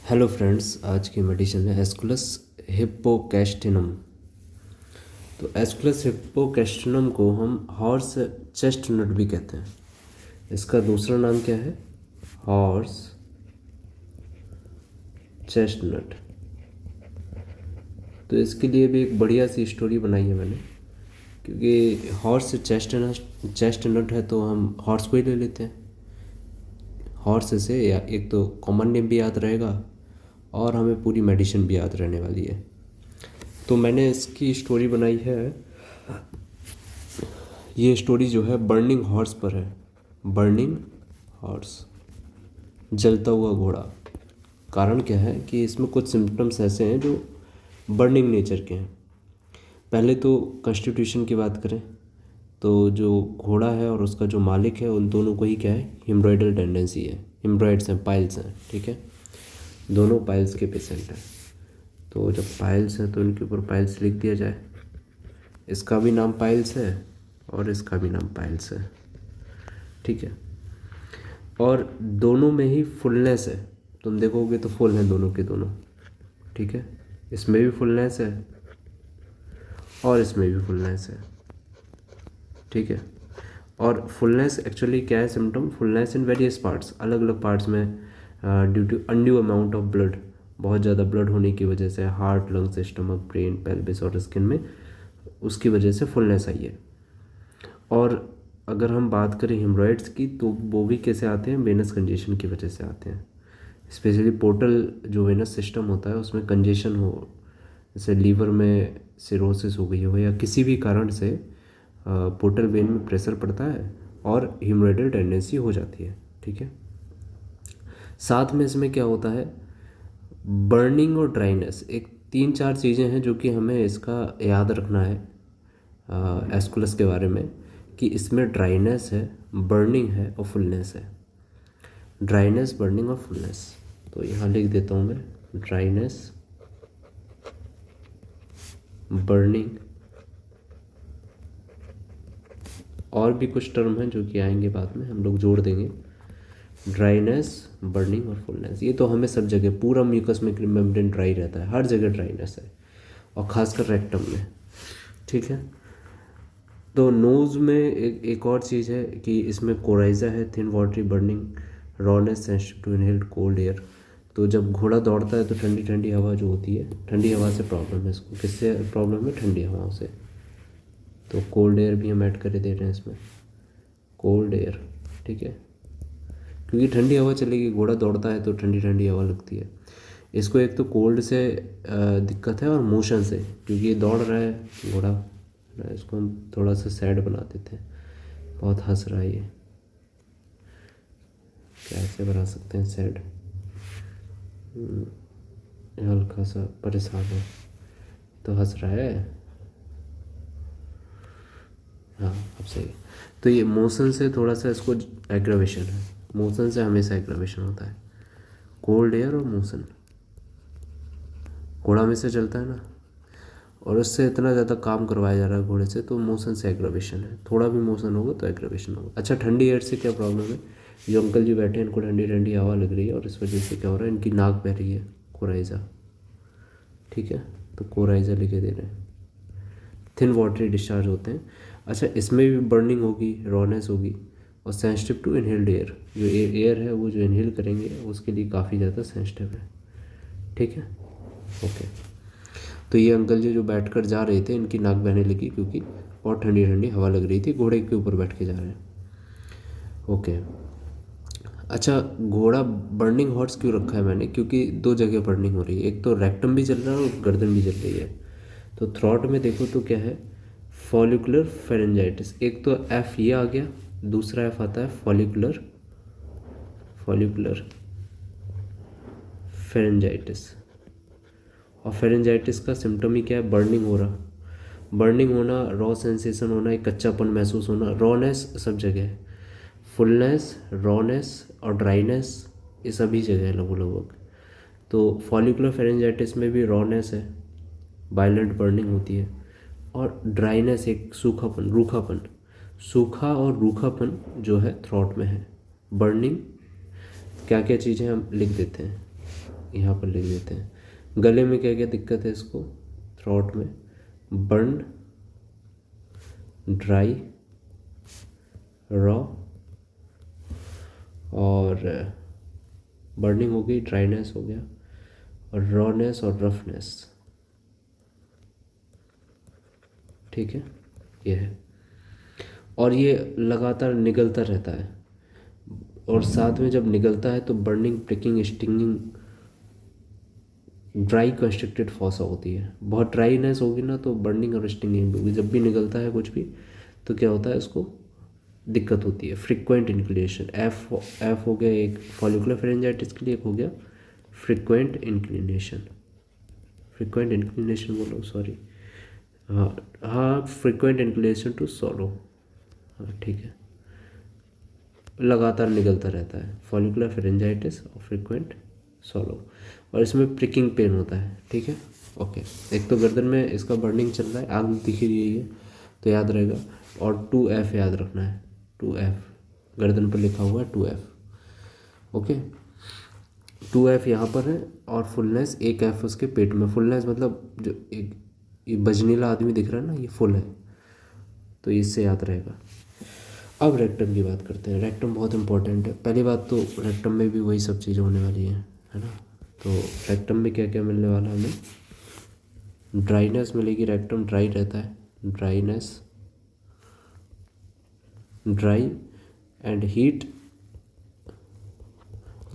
Hello friends, आज की medicine है एस्कुलस हिप्पोकैस्टिनम। तो एस्कुलस हिप्पोकैस्टिनम को हम हॉर्स चेस्टनट भी कहते हैं। इसका दूसरा नाम क्या है? Horse chestnut. तो इसके लिए भी एक बढ़िया सी स्टोरी बनाई है मैंने, क्योंकि हॉर्स चेस्टनट है तो हम हॉर्स को ही ले लेते हैं। हॉर्स से या एक तो कॉमन नेम भी याद रहेगा और हमें पूरी मेडिसिन भी याद रहने वाली है। तो मैंने इसकी स्टोरी बनाई है। ये स्टोरी जो है बर्निंग हॉर्स पर है। बर्निंग हॉर्स, जलता हुआ घोड़ा। कारण क्या है कि इसमें कुछ सिम्टम्स ऐसे हैं जो बर्निंग नेचर के हैं। पहले तो कॉन्स्टिट्यूशन की बात करें तो जो घोड़ा है और उसका जो मालिक है उन दोनों को ही क्या है, हिमरॉइडल टेंडेंसी है। हिमरॉइड्स हैं, पाइल्स हैं, ठीक है। दोनों पाइल्स के पेशेंट हैं। तो जब पाइल्स हैं तो इनके ऊपर पाइल्स लिख दिया जाए। इसका भी नाम पाइल्स है और इसका भी नाम पाइल्स है, ठीक है। और दोनों में ही फुलनेस है। तुम देखोगे तो फुल हैं दोनों के दोनों, ठीक है। इसमें भी फुलनेस है और इसमें भी फुलनेस है, ठीक है। और फुलनेस एक्चुअली क्या है symptom? Fullness in various parts, अलग अलग पार्ट्स में due to undue amount of blood, बहुत ज़्यादा ब्लड होने की वजह से heart, lungs, stomach, brain, pelvis और स्किन में, उसकी वजह से फुलनेस आई है। और अगर हम बात करें हेमरॉइड्स की तो वो भी कैसे आते हैं? वेनस कंजेशन की वजह से आते हैं। स्पेशली पोर्टल जो वेनस सिस्टम होता है उसमें कंजेशन हो, जैसे लीवर में सिरोसिस हो गई हो या किसी भी कारण से पोर्टल वेन में प्रेशर पड़ता है और हेमरॉइडल टेंडेंसी हो जाती है, ठीक है। साथ में इसमें क्या होता है? बर्निंग और ड्राइनेस, एक 3-4 चीज़ें हैं जो कि हमें इसका याद रखना है एस्कुलस के बारे में, कि इसमें ड्राइनेस है, बर्निंग है और फुलनेस है। ड्राइनेस, बर्निंग और फुलनेस। तो यहाँ लिख देता हूँ मैं, ड्राइनेस, बर्निंग, और भी कुछ टर्म हैं जो कि आएंगे बाद में, हम लोग जोड़ देंगे। ड्राइनेस, बर्निंग और फुलनेस, ये तो हमें सब जगह, पूरा म्यूकस मेम्ब्रेन ड्राई रहता है, हर जगह ड्राइनेस है और ख़ासकर रेक्टम में, ठीक है। तो नोज़ में एक और चीज़ है कि इसमें कोराइजा है, thin watery burning, rawness, sensitive to inhaled cold air. तो जब घोड़ा दौड़ता है तो ठंडी ठंडी हवा जो होती है, ठंडी हवा से प्रॉब्लम है इसको। किससे प्रॉब्लम है? ठंडी हवाओं से। तो कोल्ड एयर भी हम ऐड कर दे रहे हैं इसमें, कोल्ड एयर, ठीक है। क्योंकि ठंडी हवा चलेगी, घोड़ा दौड़ता है तो ठंडी ठंडी हवा लगती है इसको। एक तो कोल्ड से दिक्कत है और मोशन से, क्योंकि ये दौड़ रहा है घोड़ा। इसको हम थोड़ा सा सैड बना देते हैं, बहुत हंस रहा है ये, कैसे बना सकते हैं सैड? हल्का सा परेशान है तो हंस रहा है। हाँ, अब सही है। तो ये मोशन से थोड़ा सा इसको एग्रावेशन है, मोशन से हमेशा एग्रावेशन होता है। कोल्ड एयर और मोशन, घोड़ा में से चलता है ना, और उससे इतना ज़्यादा काम करवाया जा रहा है घोड़े से, तो मोशन से एग्रावेशन है। थोड़ा भी मोशन होगा तो एग्रावेशन होगा। अच्छा, ठंडी एयर से क्या प्रॉब्लम है? जो अंकल जी बैठे हैं इनको ठंडी ठंडी हवा लग रही है और इस वजह से क्या हो रहा है, इनकी नाक बह रही है, कोराइजा, ठीक है। तो कोराइजा लिखे दे रहे हैं। थिन वाटरी डिस्चार्ज होते हैं। अच्छा, इसमें भी बर्निंग होगी, रॉनेस होगी और सेंसिटिव टू इनहेल्ड एयर। जो एयर है वो जो इनहेल करेंगे उसके लिए काफ़ी ज़्यादा सेंसिटिव है, ठीक है, ओके। तो ये अंकल जी जो बैठ कर जा रहे थे, इनकी नाक बहने लगी क्योंकि बहुत ठंडी ठंडी हवा लग रही थी, घोड़े के ऊपर बैठ के जा रहे हैं, ओके। अच्छा, घोड़ा बर्निंग हॉर्स क्यों रखा है मैंने? क्योंकि 2 जगह बर्निंग हो रही है, एक तो रेक्टम भी जल रहा है और गर्दन भी जल रही है। तो थ्रॉट में देखो तो क्या है? Follicular pharyngitis. एक तो एफ ये आ गया, दूसरा एफ आता है फॉलिकुलर, फॉलिकुलर फेरेंजाइटिस। और फेरेंजाइटिस का सिम्टम ही क्या है? बर्निंग हो रहा, बर्निंग होना, रॉ सेंसेशन होना, एक कच्चापन महसूस होना, रॉनेस सब जगह है, फुलनेस, रॉनेस और ड्राइनेस, ये सभी जगह है लगभग। तो फॉलिकुलर फेरेंजाइटिस में भी रॉनेस है, वायलेंट बर्निंग होती है, और ड्राइनेस, एक सूखापन, रूखापन, सूखा और रूखापन जो है थ्रॉट में है। बर्निंग क्या क्या चीज़ें हम लिख देते हैं। यहाँ पर लिख देते हैं। गले में क्या क्या दिक्कत है इसको, थ्रोट में बर्न, ड्राई, रॉ, और बर्निंग हो गई, ड्राइनेस हो गया, और रॉनेस और रफनेस। ठीक है, ये है। और ये लगातार निगलता रहता है, और साथ में जब निगलता है तो burning, pricking, stinging, dry constricted fossa होती है। बहुत ड्राईनेस होगी ना तो बर्निंग और स्टिंगिंग होगी। जब भी निगलता है कुछ भी तो क्या होता है, उसको दिक्कत होती है। फ्रिक्वेंट इंक्लिनेशन, एफ हो गया एक फॉलिकुलर फेरेंजाइटिस के लिए, एक हो गया फ्रिक्वेंट इंक्लिनेशन। फ्रिक्वेंट इंक्लिनेशन बोलो, सॉरी, हाँ हाँ, फ्रिक्वेंट इंक्लिनेशन टू सॉलो, हाँ ठीक है। लगातार निकलता रहता है, फॉलिकुलर फेरेंजाइटिस और फ्रिक्वेंट सॉलो, और इसमें प्रिकिंग पेन होता है। ठीक है, ओके। एक तो गर्दन में इसका बर्निंग चल रहा है, आग दिख रही है तो याद रहेगा, और 2F याद रखना है, 2F गर्दन पर लिखा हुआ है 2F, ओके। 2F यहाँ पर है, और फुलनेस एक F उसके पेट में। फुलनेस मतलब जो एक ये बजनीला आदमी दिख रहा है ना, ये फुल है, तो इससे याद रहेगा। अब रेक्टम की बात करते हैं। रेक्टम बहुत इंपॉर्टेंट है। पहली बात तो रेक्टम में भी वही सब चीज़ें होने वाली है ना। तो रेक्टम में क्या क्या मिलने वाला है हमें, ड्राइनेस मिलेगी, रेक्टम ड्राई रहता है, ड्राइनेस, ड्राई एंड हीट।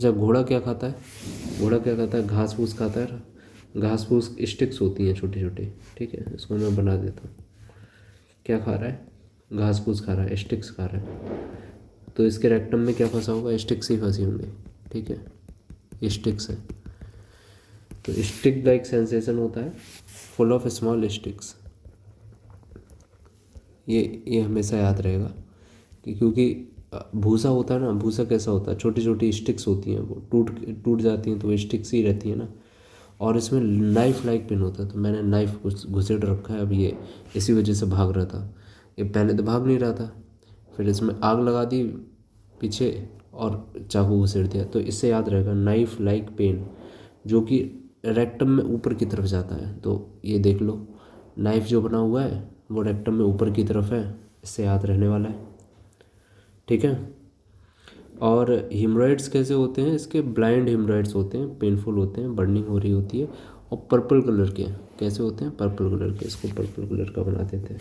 जब घोड़ा क्या खाता है, घोड़ा क्या खाता है, घास फूस खाता है। घास फूस स्टिक्स होती हैं छोटी छोटी, ठीक है, इसको मैं बना देता हूँ। क्या खा रहा है, घास फूस खा रहा है, स्टिक्स खा रहा है। तो इसके रेक्टम में क्या फंसा होगा, स्टिक्स ही फंसी होंगी, ठीक है, स्टिक्स है। तो स्टिक लाइक सेंसेशन होता है, फुल ऑफ स्मॉल स्टिक्स। ये हमेशा याद रहेगा कि क्योंकि भूसा होता है ना, भूसा कैसा होता है, छोटी छोटी स्टिक्स होती हैं, वो टूट जाती हैं तो वो स्टिक्स ही रहती है ना। और इसमें नाइफ लाइक पिन होता है, तो मैंने नाइफ घुसेड़ रखा है। अब ये इसी वजह से भाग रहा था, ये पहले तो भाग नहीं रहा था, फिर इसमें आग लगा दी पीछे और चाकू घुसेड़ दिया। तो इससे याद रहेगा नाइफ लाइक पेन, जो कि रेक्टम में ऊपर की तरफ जाता है। तो ये देख लो, नाइफ जो बना हुआ है वो रेक्टम में ऊपर की तरफ है, इससे याद रहने वाला है, ठीक है। और हिमरॉइड्स कैसे होते हैं, इसके ब्लाइंड हिमरॉइड्स होते हैं, पेनफुल होते हैं, बर्निंग हो रही होती है, और पर्पल कलर के कैसे होते हैं, पर्पल कलर के। इसको पर्पल कलर का बना देते हैं।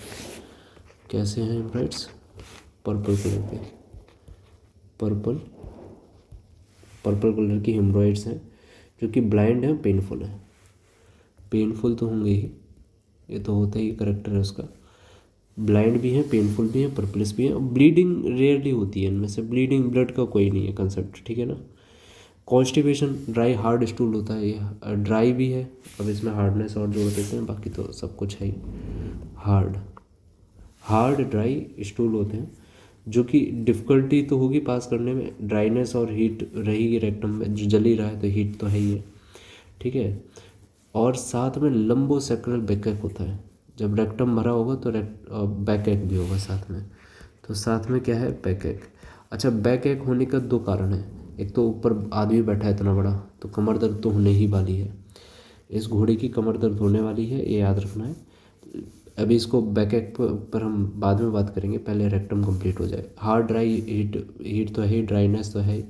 कैसे हैं हिमरॉइड्स, पर्पल कलर के, पर्पल कलर की हिमरॉइड्स हैं, जो कि ब्लाइंड है, पेनफुल है। पेनफुल तो होंगे ही, ये तो होता ही करेक्टर है उसका। ब्लाइंड भी है, पेनफुल भी है, पर्पलिस भी है, और ब्लीडिंग रेयरली होती है इनमें से। ब्लीडिंग, ब्लड का कोई नहीं है कंसेप्ट, ठीक है ना। कॉन्स्टिपेशन, ड्राई हार्ड स्टूल होता है, ये ड्राई भी है। अब इसमें हार्डनेस और जोड़ देते हैं, बाकी तो सब कुछ है ही। हार्ड ड्राई स्टूल होते हैं, जो कि डिफ़िकल्टी तो होगी पास करने में। ड्राइनेस और हीट रहेगी रेक्टम में, जो जल ही रहा है तो हीट तो है ही है, ठीक है। और साथ में लंबो सेक्रल बैकएक होता है। जब रेक्टम भरा होगा तो बैकएक भी होगा साथ में। तो साथ में क्या है, बैकएक। अच्छा, बैकएक होने का दो कारण है। एक तो ऊपर आदमी बैठा है इतना बड़ा, तो कमर दर्द तो होने ही वाली है। इस घोड़े की कमर दर्द होने वाली है, ये याद रखना है। अभी इसको बैकएक पर हम बाद में बात करेंगे, पहले रेक्टम कंप्लीट हो जाए। हार्ड ड्राई हीट तो है ही, ड्राइनेस तो है ही,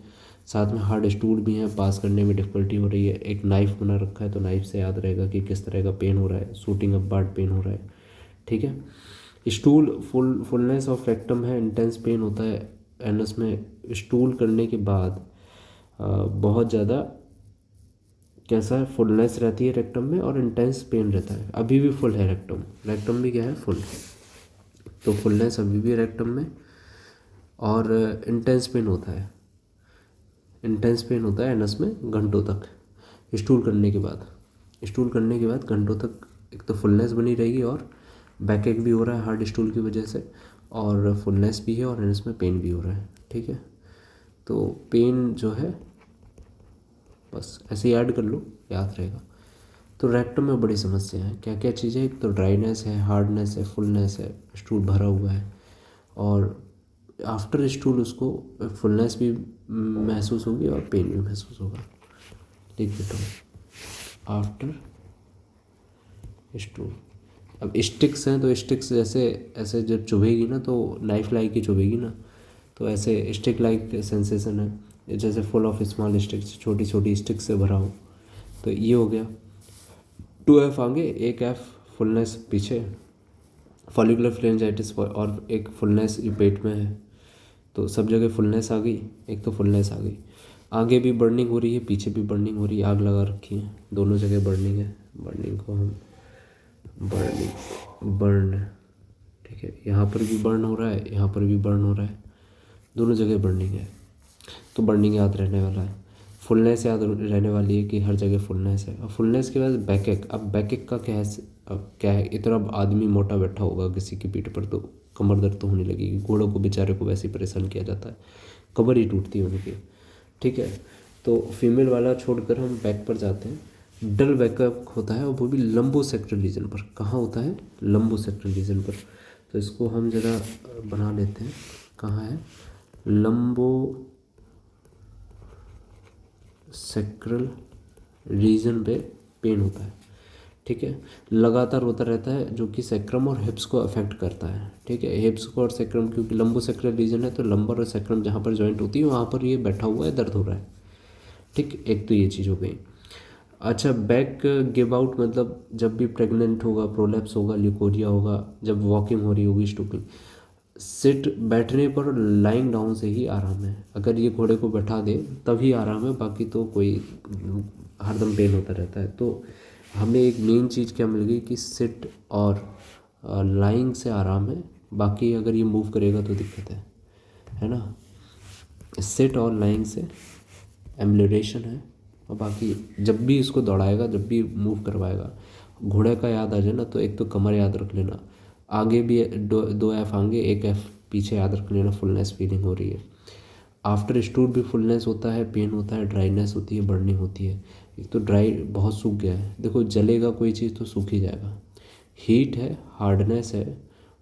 साथ में हार्ड स्टूल भी है, पास करने में डिफ़िकल्टी हो रही है। एक नाइफ बना रखा है, तो नाइफ से याद रहेगा कि किस तरह का पेन हो रहा है, शूटिंग अप पार्ट पेन हो रहा है, ठीक है। स्टूल, फुलनेस ऑफ रेक्टम है, इंटेंस पेन होता है एनस में। स्टूल करने के बाद बहुत ज़्यादा कैसा है, फुलनेस रहती है रेक्टम में, और इंटेंस पेन रहता है। अभी भी फुल है रेक्टम, रेक्टम भी क्या है, फुल। तो फुलनेस अभी भी रेक्टम में, और इंटेंस पेन होता है। इंटेंस पेन होता है एनस में घंटों तक स्टूल करने के बाद। स्टूल करने के बाद घंटों तक एक तो फुलनेस बनी रहेगी, और बैकएक भी हो रहा है हार्ड स्टूल की वजह से, और फुलनेस भी है, और एनस में पेन भी हो रहा है, ठीक है। तो पेन जो है बस ऐसे ही ऐड कर लो, याद रहेगा। तो रेक्टम में बड़ी समस्या है, क्या क्या चीज़ें, एक तो ड्राइनेस है, हार्डनेस है, फुलनेस है, स्टूल भरा हुआ है, और आफ्टर स्टूल उसको फुलनेस भी महसूस होगी और पेन भी महसूस होगा। लिख देता हूँ, आफ्टर स्टूल। अब स्टिक्स हैं तो स्टिक्स जैसे ऐसे जब चुभेगी ना तो नाइफ लाइक ही चुभेगी ना, तो ऐसे स्टिक लाइक सेंसेशन है, जैसे फुल ऑफ स्मॉल स्टिक्स, छोटी छोटी स्टिक्स से भरा हो। तो ये हो गया। 2F आगे, एक F फुलनेस पीछे, फॉलिकुलर फ्लेंजाइटिस, और एक फुलनेस ये पेट में है, तो सब जगह फुलनेस आ गई, एक तो फुलनेस आ गई। आगे भी बर्निंग हो रही है, पीछे भी बर्निंग हो रही है, आग लगा रखी है, दोनों जगह बर्निंग है। बर्निंग को हम बर्न, ठीक है, यहाँ पर भी बर्न हो रहा है, यहाँ पर भी बर्न हो रहा है, दोनों जगह बर्निंग है। तो बर्निंग याद रहने वाला है, फुलनेस याद रहने वाली है कि हर जगह फुलनेस है। और फुलनेस के बाद बैकएक। अब बैकएक का क्या है, अब क्या है, इतना आदमी मोटा बैठा होगा किसी की पीठ पर तो कमर दर्द तो होने लगेगी। घोड़ों को बेचारे को वैसे ही परेशान किया जाता है, कमर ही टूटती है उनकी, ठीक है। तो फीमेल वाला छोड़कर हम बैक पर जाते हैं। डल बैकअप होता है और वो भी लंबो सेक्टरल रीजन पर। कहाँ होता है, लंबो सेक्टरल रीजन पर। तो इसको हम ज़रा बना लेते हैं, कहाँ है, लंबो सेक्टरल रीजन पे पेन होता है, ठीक है। लगातार होता रहता है, जो कि सेक्रम और हिप्स को अफेक्ट करता है, ठीक है। हिप्स को और सेक्रम, क्योंकि लंबो सेक्टरल रीजन है तो लंबर और सेक्रम जहाँ पर जॉइंट होती है वहाँ पर ये बैठा हुआ है, दर्द हो रहा है, ठीक। एक तो ये चीज़ हो गई। अच्छा, बैक गिव आउट मतलब जब भी प्रेग्नेंट होगा, प्रोलैप्स होगा, ल्यूकोरिया होगा, जब वॉकिंग हो रही होगी, स्टूपिंग, सिट बैठने पर लाइंग डाउन से ही आराम है। अगर ये घोड़े को बैठा दे तभी आराम है, बाकी तो कोई हरदम पेन होता रहता है। तो हमें एक मेन चीज़ क्या मिल गई कि सिट और लाइंग से आराम है, बाकी अगर ये मूव करेगा तो दिक्कत है ना। सिट और लाइंग से एम्बुलेशन है, और बाकी जब भी इसको दौड़ाएगा, जब भी मूव करवाएगा, घोड़े का याद आ जाए ना, तो एक तो कमर याद रख लेना, आगे भी दो F आगे, एक F पीछे याद रख लेना, फुलनेस फीलिंग हो रही है। आफ्टर स्टूर भी फुलनेस होता है, पेन होता है, ड्राइनेस होती है, बर्निंग होती है। एक तो ड्राई, बहुत सूख गया है, देखो जलेगा कोई चीज़ तो सूख ही जाएगा। हीट है, हार्डनेस है,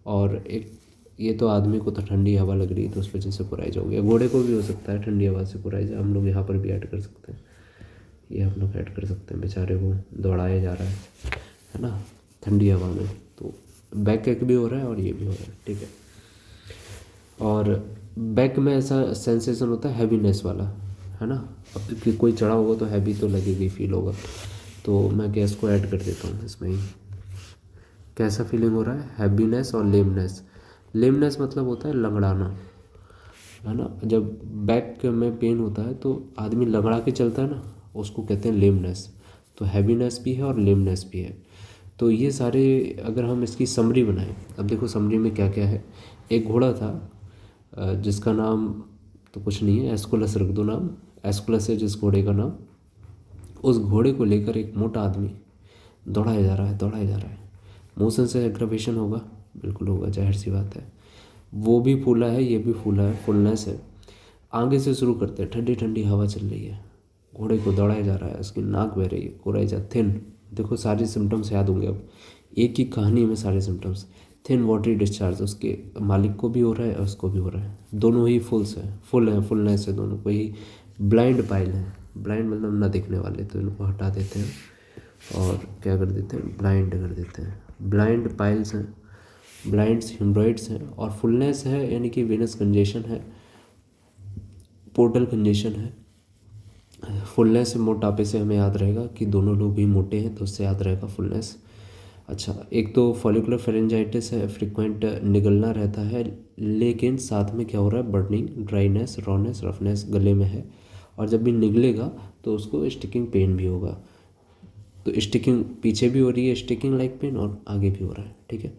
और एक ये तो आदमी को तो ठंडी हवा लग रही है तो उस वजह से पुराई जाओगे, या घोड़े को भी हो सकता है ठंडी हवा से पुराई जाए। हम लोग यहाँ पर भी ऐड कर सकते हैं, ये हम लोग ऐड कर सकते हैं, बेचारे को दौड़ाया जा रहा है ना ठंडी हवा में, तो बैक एक भी हो रहा है और ये भी हो रहा है, ठीक है। और बैक में ऐसा सेंसेशन होता है हैवीनेस वाला, है ना। अब कि कोई चढ़ा होगा तो हैवी तो लगेगी, फील होगा। तो मैं गैस को ऐड कर देता हूँ इसमें ही। कैसा फीलिंग हो रहा है, हैवीनेस और लेमनेस। लेमनेस मतलब होता है लंगड़ाना, है ना। जब बैक में पेन होता है तो आदमी लंगड़ा के चलता है ना, उसको कहते हैं लेमनेस। तो हैवीनेस भी है और लेमनेस भी है। तो ये सारे अगर हम इसकी समरी बनाएं, अब देखो समरी में क्या क्या है। एक घोड़ा था जिसका नाम तो कुछ नहीं है, एस्कुलस रख दो नाम, एस्कुलस है जिस घोड़े का नाम। उस घोड़े को लेकर एक मोटा आदमी दौड़ाया जा रहा है, दौड़ाया जा रहा है। मोशन से एग्रावेशन होगा, बिल्कुल होगा, जाहिर सी बात है। वो भी फूला है, ये भी फूला है, फुलनेस है। आगे से शुरू करते हैं, ठंडी ठंडी हवा चल रही है, घोड़े को दौड़ाया जा रहा है, उसकी नाक बह रही है, कोराइजा थिन। देखो सारे सिम्टम्स याद होंगे अब, एक ही कहानी में सारे सिम्टम्स। थिन वाटरी डिस्चार्ज उसके मालिक को भी हो रहा है और उसको भी हो रहा है, दोनों ही फुल है, फुलनेस है दोनों को ही। ब्लाइंड पाइल है, ब्लाइंड मतलब न देखने वाले, तो इनको हटा देते हैं और क्या कर देते हैं, ब्लाइंड कर देते हैं। ब्लाइंड पाइल्स हैं, ब्लाइंड्स हिमरॉइड्स हैं, और फुलनेस है यानी कि वेनस कंजेशन है, पोर्टल कंजेशन है। फुलनेस मोटापे से हमें याद रहेगा कि दोनों लोग ही मोटे हैं, तो उससे याद रहेगा फुलनेस। अच्छा, एक तो फॉलिकुलर फेरेंजाइटिस है, फ्रिक्वेंट निगलना रहता है, लेकिन साथ में क्या हो रहा है, बर्निंग, ड्राइनेस, रॉनेस, रफनेस गले में है। और जब भी निगलेगा तो उसको स्टिकिंग पेन भी होगा। तो स्टिकिंग पीछे भी हो रही है, स्टिकिंग लाइक पेन, और आगे भी हो रहा है, ठीक है।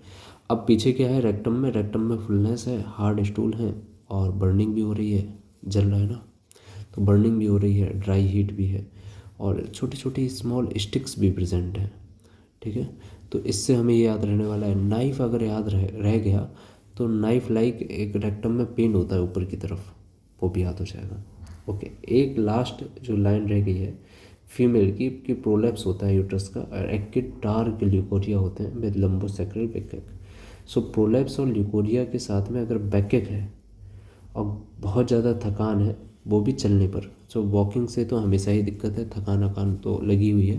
अब पीछे क्या है, रेक्टम में फुलनेस है, हार्ड स्टूल है, और बर्निंग भी हो रही है, जल रहा है ना, तो बर्निंग भी हो रही है, ड्राई हीट भी है, और छोटी छोटी स्मॉल स्टिक्स भी प्रेजेंट हैं, ठीक है। तो इससे हमें ये याद रहने वाला है। नाइफ अगर याद रह गया तो नाइफ लाइक एक रेक्टम में पेन होता है ऊपर की तरफ, वो भी याद हो जाएगा। ओके, एक लास्ट जो लाइन रह गई है फीमेल की कि प्रोलैप्स होता है यूट्रस का, और एक्टिव डार्क ल्यूकोरिया होते हैं विद लंबोसेक्रल बैकएक। सो प्रोलैप्स और ल्यूकोरिया के साथ में अगर बैकएक है और बहुत ज़्यादा थकान है, वो भी चलने पर। सो वॉकिंग से तो हमेशा ही दिक्कत है, थकान अकान तो लगी हुई है,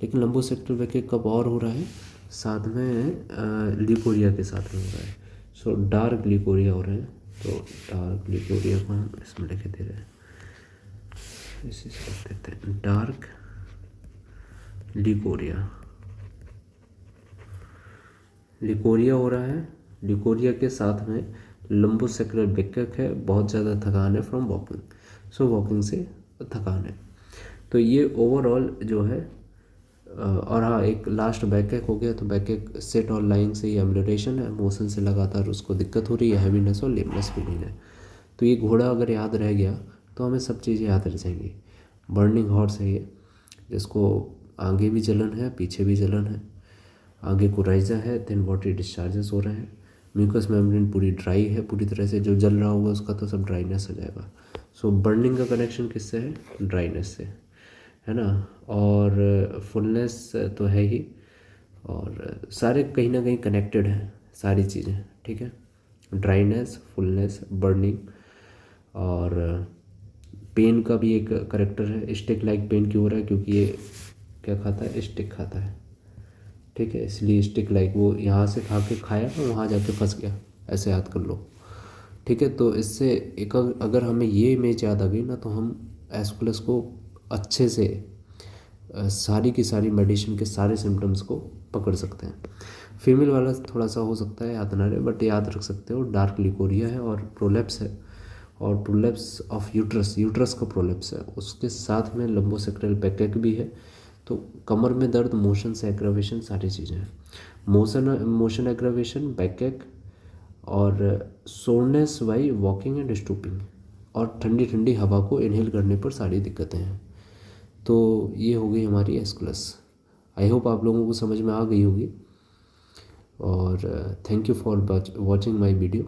लेकिन लंबोसेक्टल बैकएक कब और हो रहा है, साथ में लिकोरिया के साथ में हो रहा है। सो डार्क लिकोरिया हो रहे हैं, तो डार्क लिकोरिया को हम इसमें लिख दे रहे हैं, इसी से लिख देते हैं डार्क लिकोरिया। लिकोरिया हो रहा है, लिकोरिया के साथ में लंबोसेक्युलर बैकएक है, बहुत ज़्यादा थकान है फ्रॉम वॉकिंग। सो वॉकिंग से थकान है। तो ये ओवरऑल जो है और हाँ, एक लास्ट बैकएक हो गया। तो बैकएक सेट और लाइंग से ही एम्यूलेशन है, मोशन से लगातार उसको दिक्कत हो रही है, हैवीनेस और लेमनेस फीलिंग है। तो ये घोड़ा अगर याद रह गया तो हमें सब चीज़ें याद रह जाएंगी। बर्निंग हॉर्स है ये, जिसको आगे भी जलन है पीछे भी जलन है, आगे कोराइजा है, थिन वाटरी डिस्चार्जेस हो रहे हैं, म्यूकस मेम्ब्रेन पूरी ड्राई है पूरी तरह से, जो जल रहा होगा उसका तो सब ड्राइनेस हो जाएगा। सो बर्निंग का कनेक्शन किससे है, ड्राइनेस से, है ना। और फुलनेस तो है ही, और सारे कहीं ना कहीं कनेक्टेड हैं सारी चीज़ें, ठीक है। ड्राइनेस, फुलनेस, बर्निंग, और पेन का भी एक करेक्टर है। स्टिक लाइक पेन क्यों हो रहा है, क्योंकि ये क्या खाता है, स्टिक खाता है, ठीक है, इसलिए स्टिक लाइक, वो यहाँ से खा के खाया और वहाँ जाके फंस गया, ऐसे याद कर लो, ठीक है। तो इससे एक अगर हमें ये इमेज याद आ गई ना, तो हम एस्कुलस को अच्छे से सारी की सारी मेडिसिन के सारे सिम्टम्स को पकड़ सकते हैं। फीमेल वाला थोड़ा सा हो सकता है याद ना रहे, बट याद रख सकते हो, डार्क लिकोरिया है और प्रोलेप्स है, और प्रोलेप्स ऑफ यूट्रस, यूट्रस का प्रोलेप्स है, उसके साथ में लंबोसेक्टल बैकएक भी है। तो कमर में दर्द, मोशन से एग्रावेशन, सारी चीज़ें हैं। मोशन एग्रावेशन, बैकएक, और soreness by walking and stooping, और ठंडी ठंडी हवा को इनहेल करने पर सारी दिक्कतें हैं। तो ये हो गई हमारी एस्कुलस। आई होप आप लोगों को समझ में आ गई होगी, और thank you for watching my video.